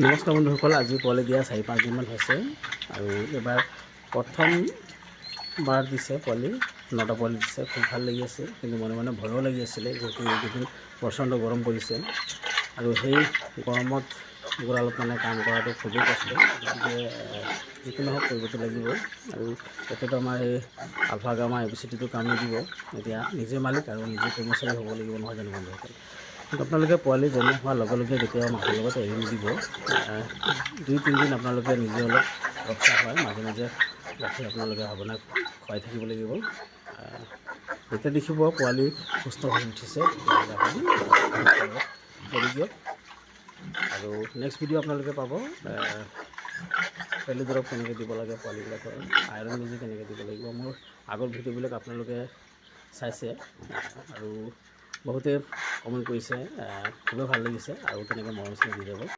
নমস্কাৰ বন্ধুসকল, আজি পোৱালি দিয়া 4-5 দিনমান হৈছে আৰু এবাৰ প্ৰথমবাৰ দিছে পোৱালি 9টা পোৱালি দিছে। খুব ভাল লাগি আছে, কিন্তু মনে ভয়ো লাগি আছিলে, যিহেতু এইকেইদিন প্ৰচণ্ড গৰম পৰিছে আৰু সেই গৰমত গঁৰালত কাম কৰাটো খুবেই কষ্ট। গতিকে যিকোনো হওক কৰিবতো লাগিবই আৰু এতিয়াতো আমাৰ এই আলফা গামা এবিচিটিটো কাম নিদিব। এতিয়া নিজে মালিক আৰু নিজে কৰ্মচাৰী হ'ব লাগিব, নহয় জানো বন্ধুসকল? কিন্তু আপোনালোকে পোৱালি জন্ম হোৱাৰ লগে লগে কেতিয়াও মাকৰ লগত এৰি নিদিব। 2-3 দিন আপোনালোকে নিজে অলপ ৰক্ষা হয়, মাজে মাজে ৰাখি আপোনালোকে সাৱধানে খুৱাই থাকিব লাগিব। যেতিয়া দেখিব পোৱালি সুস্থ হৈ উঠিছে, তেতিয়াহ'লে আপুনি মাকৰ লগত এৰি দিয়ক। আৰু নেক্সট ভিডিঅ' আপোনালোকে পাব পেলু দৰৱ কেনেকৈ দিব লাগে, পোৱালিবিলাকৰ আইৰণ বেজি কেনেকৈ দিব লাগিব। মোৰ আগৰ ভিডিঅ'বিলাক আপোনালোকে চাইছে আৰু বহুতে কমেণ্ট কৰিছে, খুবেই ভাল লাগিছে আৰু তেনেকৈ মৰম চেনেহ দি যাব।